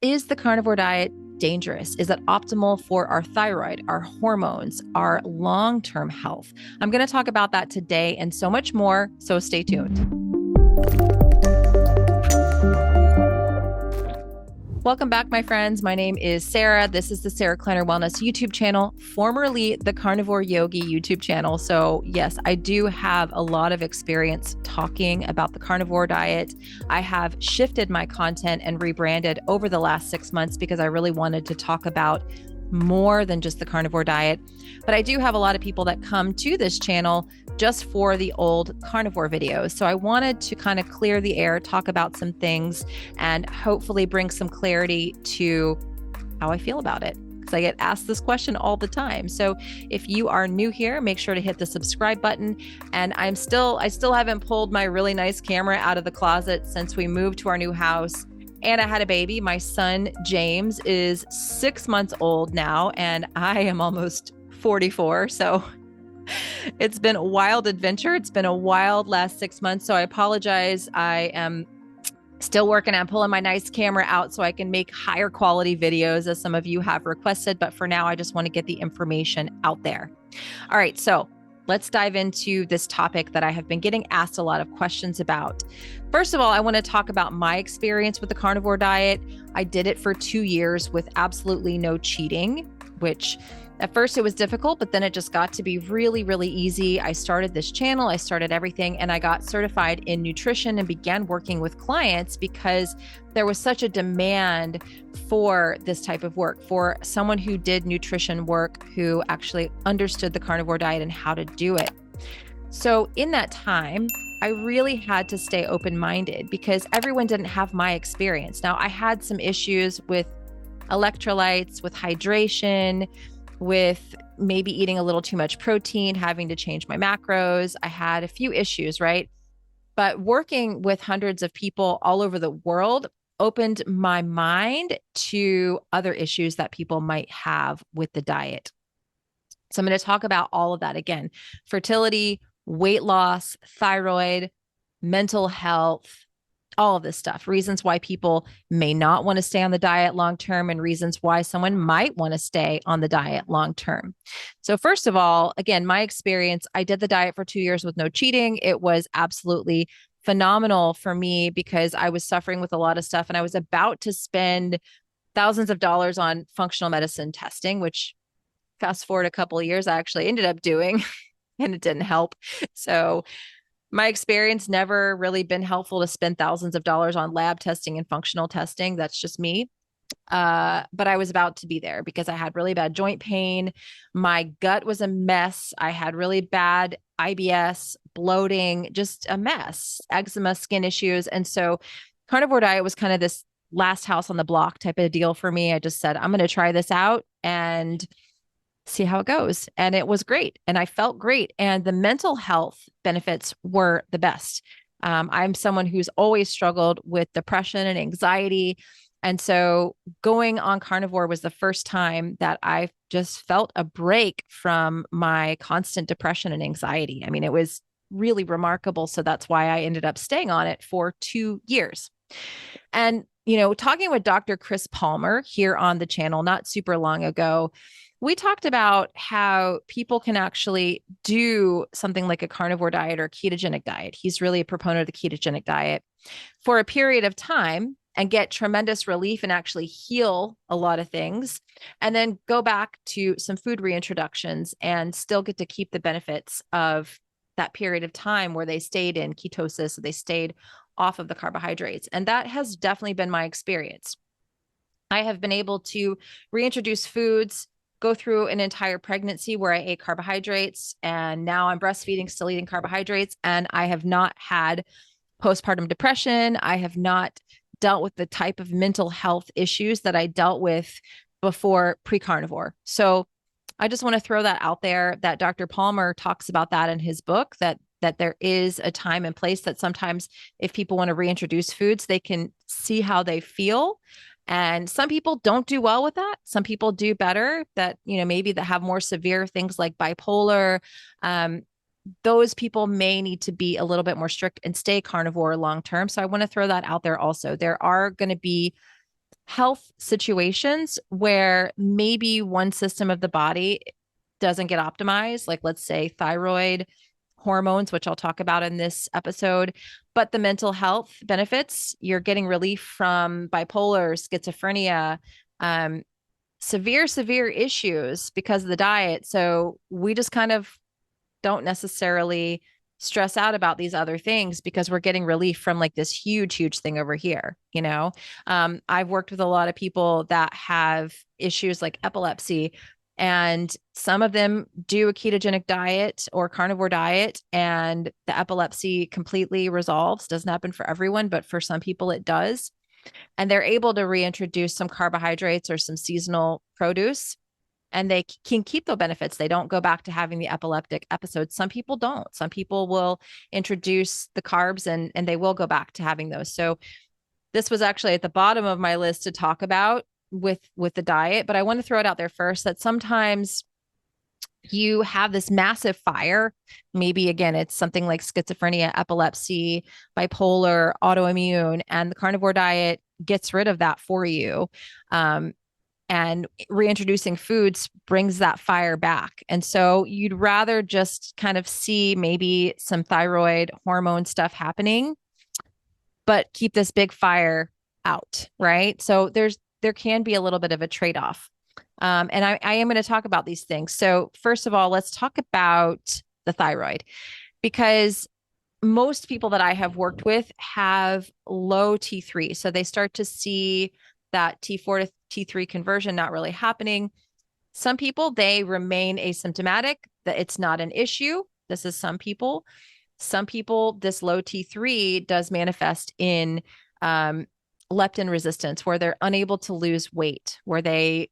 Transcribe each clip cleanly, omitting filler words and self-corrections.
Is the carnivore diet dangerous? Is it optimal for our thyroid, our hormones, our long-term health? I'm going to talk about that today and so much more, so stay tuned. Welcome back, my friends. My name is Sarah. This is the Sarah Kleiner Wellness YouTube channel, formerly the Carnivore Yogi YouTube channel. So yes, I do have a lot of experience talking about the carnivore diet. I have shifted my content and rebranded over the last 6 months because I really wanted to talk about more than just the carnivore diet. But I do have a lot of people that come to this channel just for the old carnivore videos. So I wanted to kind of clear the air, talk about some things, and hopefully bring some clarity to how I feel about it. Because I get asked this question all the time. So if you are new here, make sure to hit the subscribe button. And I still haven't pulled my really nice camera out of the closet since we moved to our new house. And I had a baby. My son, James, is 6 months old now, and I am almost 44. So it's been a wild adventure. It's been a wild last 6 months. So I apologize. I am still working on pulling my nice camera out so I can make higher quality videos as some of you have requested. But for now, I just want to get the information out there. All right. So let's dive into this topic that I have been getting asked a lot of questions about. First of all, I want to talk about my experience with the carnivore diet. I did it for 2 years with absolutely no cheating, which at first it was difficult, but then it just got to be really, really easy. I started this channel, I started everything, and I got certified in nutrition and began working with clients because there was such a demand for this type of work, for someone who did nutrition work, who actually understood the carnivore diet and how to do it. So in that time, I really had to stay open-minded because everyone didn't have my experience. Now, I had some issues with electrolytes, with hydration, with maybe eating a little too much protein, having to change my macros. I had a few issues, right? But working with hundreds of people all over the world opened my mind to other issues that people might have with the diet. So I'm going to talk about all of that again: fertility, weight loss, thyroid, mental health, all of this stuff, reasons why people may not want to stay on the diet long-term and reasons why someone might want to stay on the diet long-term. So first of all, again, my experience, I did the diet for 2 years with no cheating. It was absolutely phenomenal for me because I was suffering with a lot of stuff and I was about to spend thousands of dollars on functional medicine testing, which fast forward a couple of years, I actually ended up doing, and it didn't help. So my experience never really been helpful to spend thousands of dollars on lab testing and functional testing. That's just me. But I was about to be there because I had really bad joint pain. My gut was a mess. I had really bad IBS, bloating, just a mess, eczema, skin issues. And so carnivore diet was kind of this last house on the block type of deal for me. I just said, I'm going to try this out and see how it goes. And it was great. And I felt great. And the mental health benefits were the best. I'm someone who's always struggled with depression and anxiety. And so going on carnivore was the first time that I just felt a break from my constant depression and anxiety. I mean, it was really remarkable. So that's why I ended up staying on it for 2 years. And, talking with Dr. Chris Palmer here on the channel not super long ago, we talked about how people can actually do something like a carnivore diet or ketogenic diet. He's really a proponent of the ketogenic diet for a period of time and get tremendous relief and actually heal a lot of things, and then go back to some food reintroductions and still get to keep the benefits of that period of time where they stayed in ketosis, so they stayed off of the carbohydrates. And that has definitely been my experience. I have been able to reintroduce foods, go through an entire pregnancy where I ate carbohydrates, and now I'm breastfeeding, still eating carbohydrates, and I have not had postpartum depression. I have not dealt with the type of mental health issues that I dealt with before pre-carnivore. So I just want to throw that out there, that Dr. Palmer talks about that in his book, that there is a time and place that sometimes if people want to reintroduce foods, they can see how they feel. And some people don't do well with that. Some people do better, that, maybe that have more severe things like bipolar. Those people may need to be a little bit more strict and stay carnivore long-term. So I want to throw that out there also. There are going to be health situations where maybe one system of the body doesn't get optimized, like let's say thyroid hormones, which I'll talk about in this episode, but the mental health benefits, you're getting relief from bipolar, schizophrenia, um, severe issues because of the diet. So we just kind of don't necessarily stress out about these other things because we're getting relief from like this huge thing over here, you know. I've worked with a lot of people that have issues like epilepsy, and some of them do a ketogenic diet or carnivore diet and the epilepsy completely resolves. Doesn't happen for everyone, but for some people it does, and they're able to reintroduce some carbohydrates or some seasonal produce, and they can keep the benefits. They don't go back to having the epileptic episodes. Some people don't. Some people will introduce the carbs and they will go back to having those. So this was actually at the bottom of my list to talk about with the diet, but I want to throw it out there first that sometimes you have this massive fire. Maybe again, it's something like schizophrenia, epilepsy, bipolar, autoimmune, and the carnivore diet gets rid of that for you. And reintroducing foods brings that fire back. And so you'd rather just kind of see maybe some thyroid hormone stuff happening, but keep this big fire out, right? So there can be a little bit of a trade-off. And I am going to talk about these things. So first of all, let's talk about the thyroid, because most people that I have worked with have low T3. So they start to see that T4 to T3 conversion not really happening. Some people, they remain asymptomatic, that it's not an issue. This is some people. Some people, this low T3 does manifest in leptin resistance, where they're unable to lose weight, where they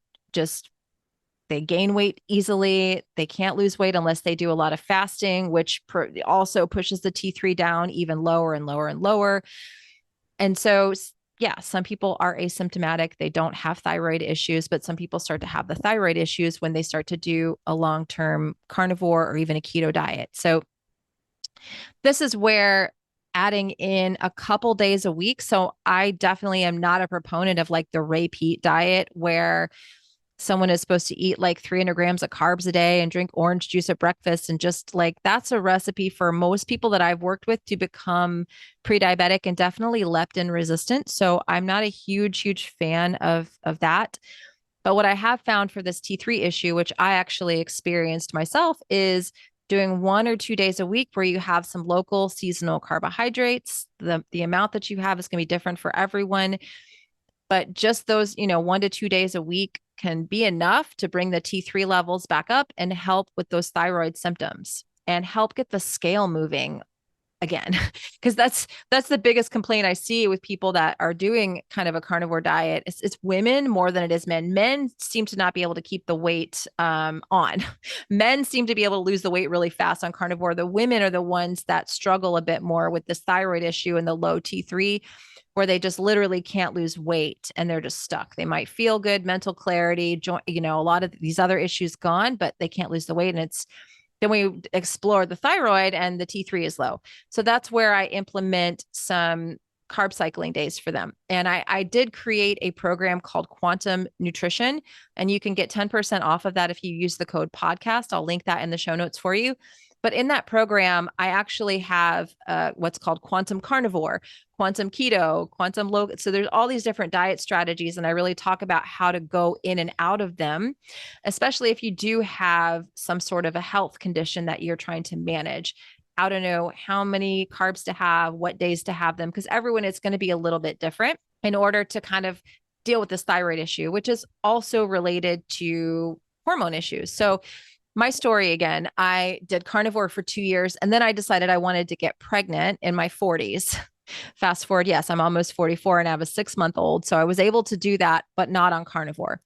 gain weight easily. They can't lose weight unless they do a lot of fasting, which also pushes the T3 down even lower and lower and lower. And so, yeah, some people are asymptomatic. They don't have thyroid issues, but some people start to have the thyroid issues when they start to do a long-term carnivore or even a keto diet. So this is where adding in a couple days a week. So I definitely am not a proponent of like the Ray Peat diet, where someone is supposed to eat like 300 grams of carbs a day and drink orange juice at breakfast. And just like that's a recipe for most people that I've worked with to become pre-diabetic and definitely leptin resistant. So I'm not a huge fan of that. But what I have found for this T3 issue, which I actually experienced myself, is doing 1 or 2 days a week where you have some local seasonal carbohydrates. The amount that you have is going to be different for everyone. But just those, 1 to 2 days a week can be enough to bring the T3 levels back up and help with those thyroid symptoms and help get the scale moving again. Because that's the biggest complaint I see with people that are doing kind of a carnivore diet. It's women more than it is men. Men seem to not be able to keep the weight on. Men seem to be able to lose the weight really fast on carnivore. The women are the ones that struggle a bit more with this thyroid issue and the low T3, where they just literally can't lose weight and they're just stuck. They might feel good, mental clarity, a lot of these other issues gone, but they can't lose the weight. And then we explore the thyroid and the T3 is low. So that's where I implement some carb cycling days for them. And I did create a program called Quantum Nutrition, and you can get 10% off of that if you use the code podcast. I'll link that in the show notes for you. But in that program, I actually have what's called Quantum Carnivore, Quantum Keto, Quantum Low. So there's all these different diet strategies, and I really talk about how to go in and out of them, especially if you do have some sort of a health condition that you're trying to manage. How to know how many carbs to have, what days to have them, because everyone is going to be a little bit different in order to kind of deal with this thyroid issue, which is also related to hormone issues. So my story again, I did carnivore for 2 years, and then I decided I wanted to get pregnant in my 40s. Fast forward, yes, I'm almost 44 and I have a 6-month-old. So I was able to do that, but not on carnivore.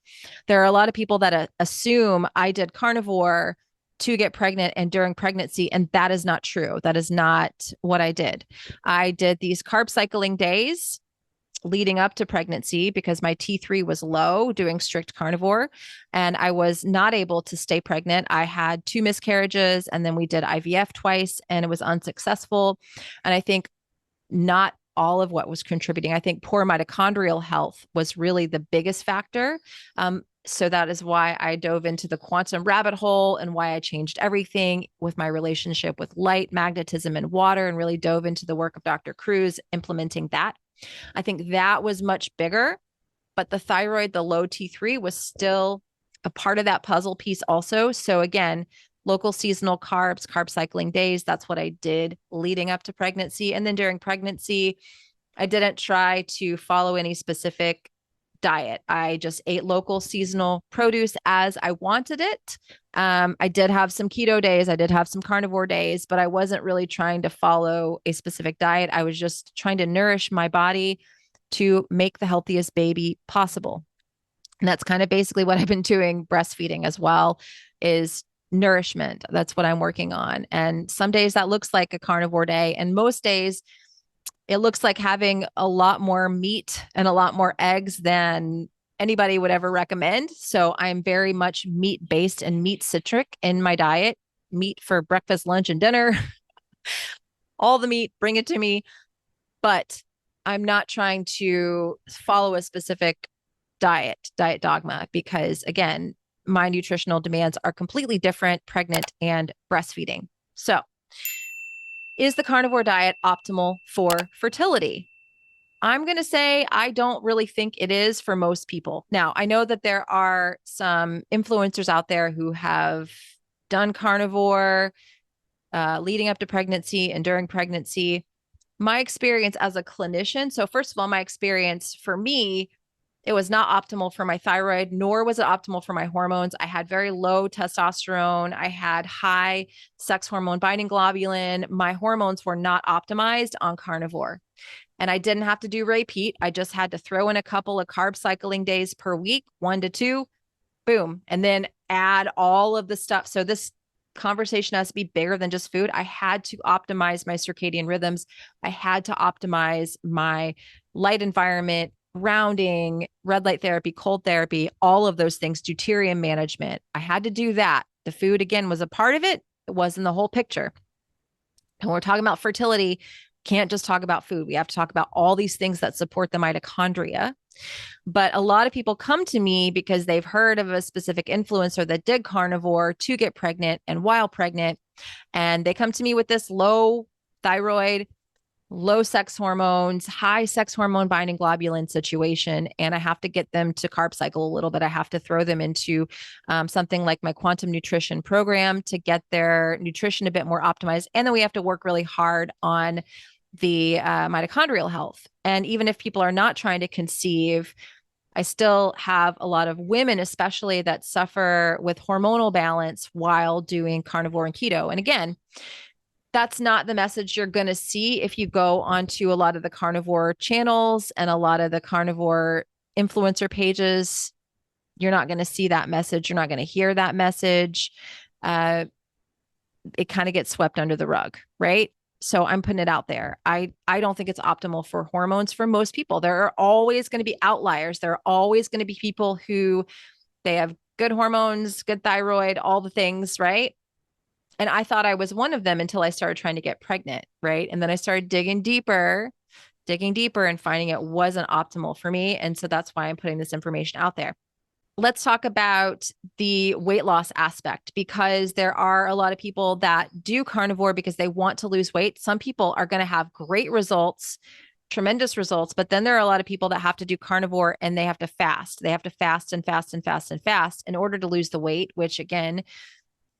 There are a lot of people that assume I did carnivore to get pregnant and during pregnancy, and that is not true. That is not what I did. I did these carb cycling days leading up to pregnancy because my T3 was low doing strict carnivore, and I was not able to stay pregnant. I had 2 miscarriages, and then we did IVF twice and it was unsuccessful. And I think not all of what was contributing. I think poor mitochondrial health was really the biggest factor. So that is why I dove into the quantum rabbit hole and why I changed everything with my relationship with light, magnetism, and water, and really dove into the work of Dr. Cruz, implementing that. I think that was much bigger, but the thyroid, the low T3 was still a part of that puzzle piece also. So again, local seasonal carbs, carb cycling days, that's what I did leading up to pregnancy. And then during pregnancy, I didn't try to follow any specific diet. I just ate local seasonal produce as I wanted it. I did have some keto days. I did have some carnivore days, but I wasn't really trying to follow a specific diet. I was just trying to nourish my body to make the healthiest baby possible. And that's kind of basically what I've been doing breastfeeding as well, is nourishment. That's what I'm working on. And some days that looks like a carnivore day. And most days it looks like having a lot more meat and a lot more eggs than anybody would ever recommend. So I'm very much meat based and meat centric in my diet. Meat for breakfast, lunch, and dinner. All the meat, bring it to me. But I'm not trying to follow a specific diet dogma, because again, my nutritional demands are completely different, pregnant and breastfeeding. So is the carnivore diet optimal for fertility? I'm going to say I don't really think it is for most people. Now, I know that there are some influencers out there who have done carnivore leading up to pregnancy and during pregnancy. My experience as a clinician, so first of all, my experience for me, it was not optimal for my thyroid, nor was it optimal for my hormones. I had very low testosterone. I had high sex hormone binding globulin. My hormones were not optimized on carnivore. And I didn't have to do repeat. I just had to throw in a couple of carb cycling days per week, 1 to 2, boom, and then add all of the stuff. So this conversation has to be bigger than just food. I had to optimize my circadian rhythms. I had to optimize my light environment, rounding, red light therapy, cold therapy, all of those things, deuterium management. I had to do that. The food, again, was a part of it. It wasn't the whole picture. And when we're talking about fertility, can't just talk about food. We have to talk about all these things that support the mitochondria. But a lot of people come to me because they've heard of a specific influencer that did carnivore to get pregnant and while pregnant. And they come to me with this low thyroid, low sex hormones, high sex hormone binding globulin situation. And I have to get them to carb cycle a little bit. I have to throw them into something like my quantum nutrition program to get their nutrition a bit more optimized. And then we have to work really hard on the mitochondrial health. And even if people are not trying to conceive, I still have a lot of women, especially, that suffer with hormonal balance while doing carnivore and keto. And again, that's not the message you're going to see if you go onto a lot of the carnivore channels and a lot of the carnivore influencer pages. You're not going to see that message. You're not going to hear that message. It kind of gets swept under the rug, right? So I'm putting it out there. I don't think it's optimal for hormones for most people. There are always going to be outliers. There are always going to be people who they have good hormones, good thyroid, all the things, right? And I thought I was one of them until I started trying to get pregnant, right? And then I started digging deeper and finding it wasn't optimal for me. And so that's why I'm putting this information out there. Let's talk about the weight loss aspect, because there are a lot of people that do carnivore because they want to lose weight. Some people are going to have great results, tremendous results, but then there are a lot of people that have to do carnivore and they have to fast. They have to fast and fast and fast and fast in order to lose the weight, which again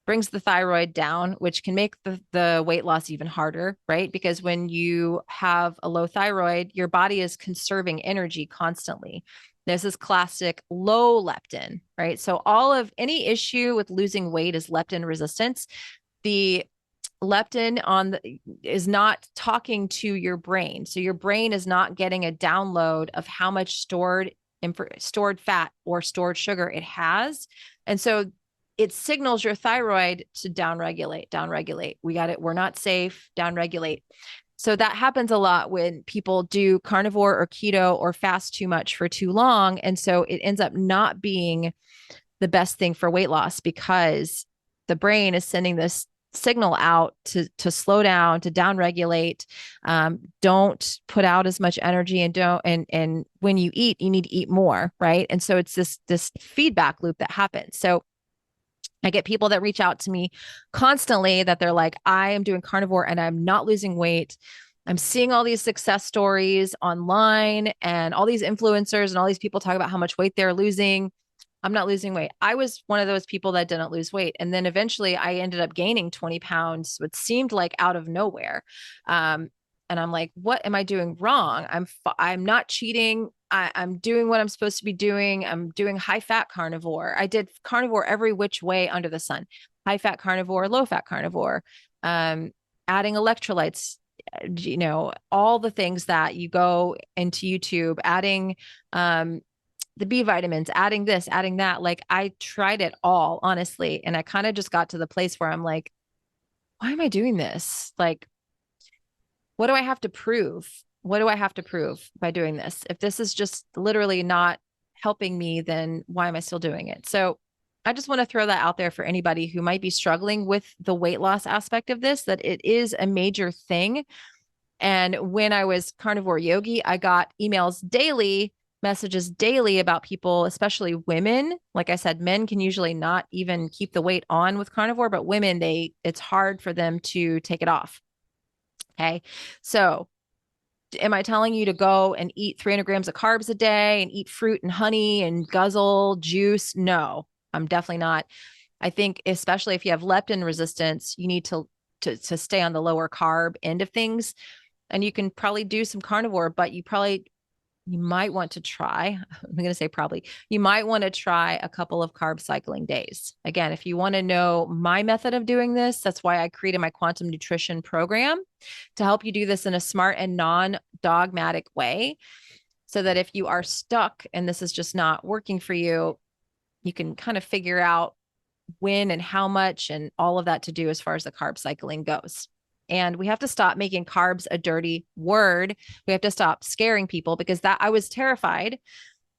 brings the thyroid down, which can make the weight loss even harder, right? Because when you have a low thyroid, your body is conserving energy constantly. This is classic low leptin, right? So all of any issue with losing weight is leptin resistance. The leptin is not talking to your brain. So your brain is not getting a download of how much stored fat or stored sugar it has. And so it signals your thyroid to downregulate. We got it. We're not safe, downregulate. So that happens a lot when people do carnivore or keto or fast too much for too long. And so it ends up not being the best thing for weight loss because the brain is sending this signal out to slow down, to downregulate. Don't put out as much energy, and don't and when you eat, you need to eat more, right? And so it's this feedback loop that happens. So I get people that reach out to me constantly that they're like, I am doing carnivore and I'm not losing weight. I'm seeing all these success stories online and all these influencers and all these people talk about how much weight they're losing. I'm not losing weight. I was one of those people that didn't lose weight. And then eventually I ended up gaining 20 pounds, what seemed like out of nowhere. Um, and I'm like, what am I doing wrong? I'm not cheating. I'm doing what I'm supposed to be doing. I'm doing high fat carnivore. I did carnivore every which way under the sun. High fat carnivore, low fat carnivore, um, adding electrolytes, all the things that you go into YouTube, adding the B vitamins, adding this, adding that. Like I tried it all, honestly. And I kind of just got to the place where I'm like, why am I doing this? Like, what do I have to prove? What do I have to prove by doing this? If this is just literally not helping me, then why am I still doing it? So I just want to throw that out there for anybody who might be struggling with the weight loss aspect of this, that it is a major thing. And when I was carnivore yogi, I got emails daily, messages daily about people, especially women. Like I said, men can usually not even keep the weight on with carnivore, but women, it's hard for them to take it off. Okay. So am I telling you to go and eat 300 grams of carbs a day and eat fruit and honey and guzzle juice? No, I'm definitely not. I think especially if you have leptin resistance, you need to stay on the lower carb end of things. And you can probably do some carnivore, but you might want to try, I'm going to say probably, you might want to try a couple of carb cycling days. Again, if you want to know my method of doing this, that's why I created my quantum nutrition program to help you do this in a smart and non-dogmatic way, so that if you are stuck and this is just not working for you, you can kind of figure out when and how much and all of that to do as far as the carb cycling goes. And we have to stop making carbs a dirty word. We have to stop scaring people, because that I was terrified,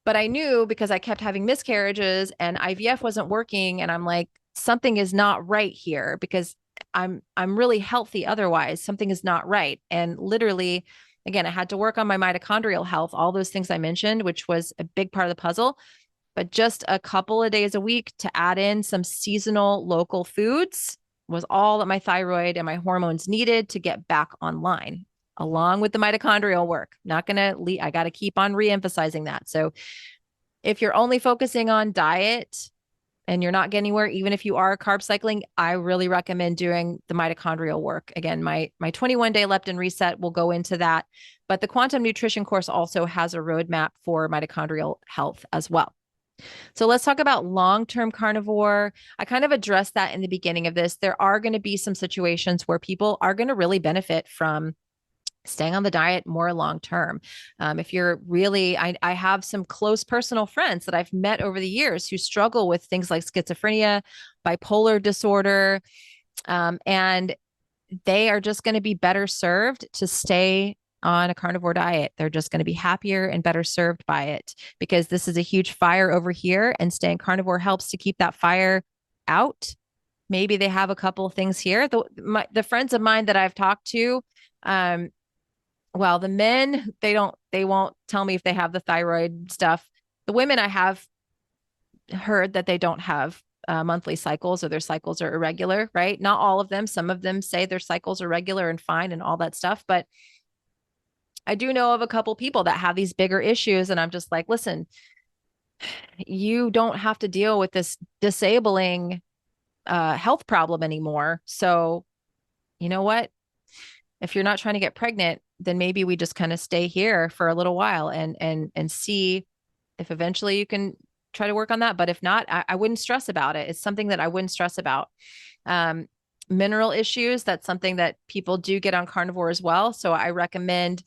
but I knew, because I kept having miscarriages and IVF wasn't working. And I'm like, something is not right here, because I'm really healthy. Otherwise, something is not right. And literally, again, I had to work on my mitochondrial health, all those things I mentioned, which was a big part of the puzzle. But just a couple of days a week to add in some seasonal local foods was all that my thyroid and my hormones needed to get back online, along with the mitochondrial work. Not going to I got to keep on reemphasizing that. So if you're only focusing on diet and you're not getting anywhere, even if you are carb cycling, I really recommend doing the mitochondrial work. Again, my 21-day leptin reset will go into that, but the quantum nutrition course also has a roadmap for mitochondrial health as well. So let's talk about long-term carnivore. I kind of addressed that in the beginning of this. There are going to be some situations where people are going to really benefit from staying on the diet more long-term. If you're really, I have some close personal friends that I've met over the years who struggle with things like schizophrenia, bipolar disorder, and they are just going to be better served to stay on a carnivore diet. They're just going to be happier and better served by it, because this is a huge fire over here, and staying carnivore helps to keep that fire out. Maybe they have a couple of things here. The friends of mine that I've talked to, well, the men, they won't tell me if they have the thyroid stuff. The women, I have heard that they don't have monthly cycles, or their cycles are irregular, right? Not all of them. Some of them say their cycles are regular and fine and all that stuff. But I do know of a couple people that have these bigger issues. And I'm just like, listen, you don't have to deal with this disabling health problem anymore. So, you know what? If you're not trying to get pregnant, then maybe we just kind of stay here for a little while and see if eventually you can try to work on that. But if not, I wouldn't stress about it. It's something that I wouldn't stress about. Mineral issues, that's something that people do get on carnivore as well. So I recommend,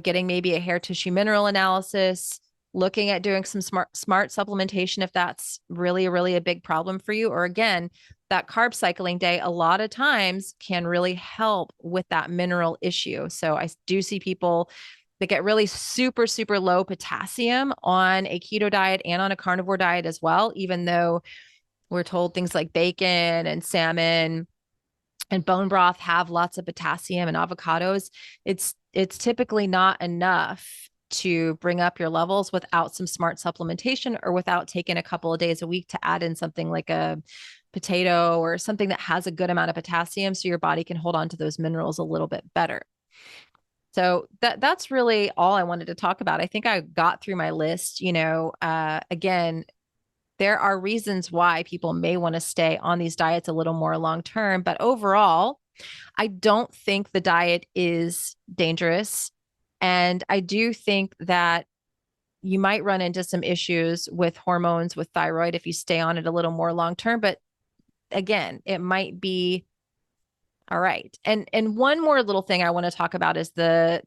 getting maybe a hair tissue mineral analysis, looking at doing some smart supplementation if that's really, really a big problem for you. Or again, that carb cycling day, a lot of times can really help with that mineral issue. So I do see people that get really super, super low potassium on a keto diet and on a carnivore diet as well, even though we're told things like bacon and salmon and bone broth have lots of potassium, and avocados, it's typically not enough to bring up your levels without some smart supplementation, or without taking a couple of days a week to add in something like a potato or something that has a good amount of potassium, so your body can hold on to those minerals a little bit better. So that's really all I wanted to talk about. I think I got through my list. Again, there are reasons why people may want to stay on these diets a little more long term, but overall, I don't think the diet is dangerous. And I do think that you might run into some issues with hormones, with thyroid, if you stay on it a little more long term. But again, it might be all right. And one more little thing I want to talk about is the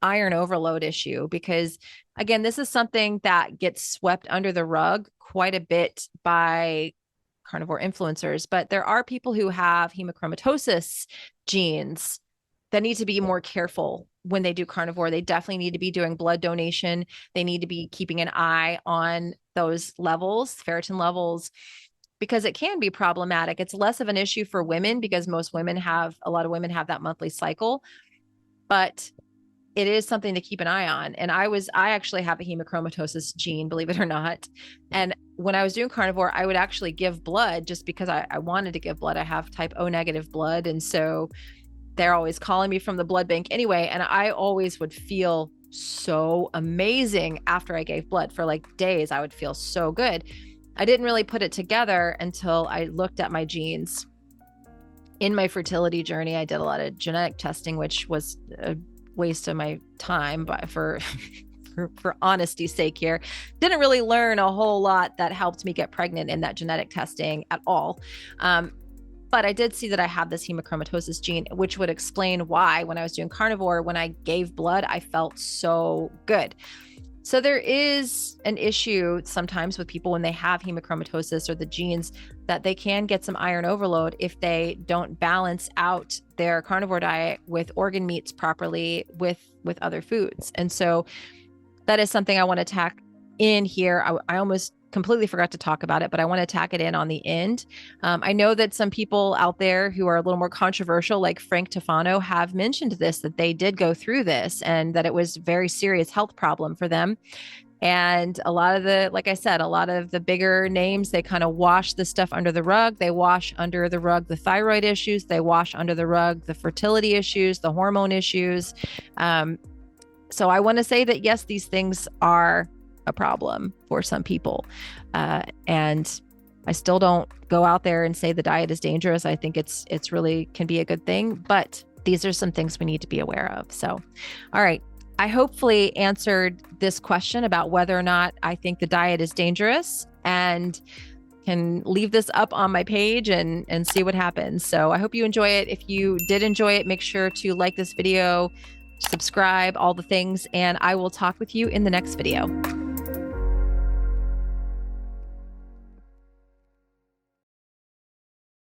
iron overload issue, because again, this is something that gets swept under the rug quite a bit by carnivore influencers, but there are people who have hemochromatosis genes that need to be more careful when they do carnivore. They definitely need to be doing blood donation. They need to be keeping an eye on those levels, ferritin levels, because it can be problematic. It's less of an issue for women because a lot of women have that monthly cycle, but it is something to keep an eye on. And I actually have a hemochromatosis gene, believe it or not. And when I was doing carnivore, I would actually give blood just because I wanted to give blood. I have type O negative blood. And so they're always calling me from the blood bank anyway. And I always would feel so amazing after I gave blood. For like days, I would feel so good. I didn't really put it together until I looked at my genes. In my fertility journey, I did a lot of genetic testing, which was a waste of my time, but for honesty's sake here, didn't really learn a whole lot that helped me get pregnant in that genetic testing at all. But I did see that I had this hemochromatosis gene, which would explain why when I was doing carnivore, when I gave blood, I felt so good. So there is an issue sometimes with people when they have hemochromatosis or the genes, that they can get some iron overload if they don't balance out their carnivore diet with organ meats properly with other foods. And so that is something I want to tack in here. I almost completely forgot to talk about it, but I want to tack it in on the end. I know that some people out there who are a little more controversial, like Frank Tufano, have mentioned this, that they did go through this and that it was a very serious health problem for them. And a lot of the bigger names, they kind of wash the stuff under the rug. They wash under the rug the thyroid issues. They wash under the rug the fertility issues, the hormone issues. So I want to say that, yes, these things are a problem for some people. And I still don't go out there and say the diet is dangerous. I think it's really can be a good thing, but these are some things we need to be aware of. So, all right. I hopefully answered this question about whether or not I think the diet is dangerous, and can leave this up on my page and see what happens. So I hope you enjoy it. If you did enjoy it, make sure to like this video, subscribe, all the things, and I will talk with you in the next video.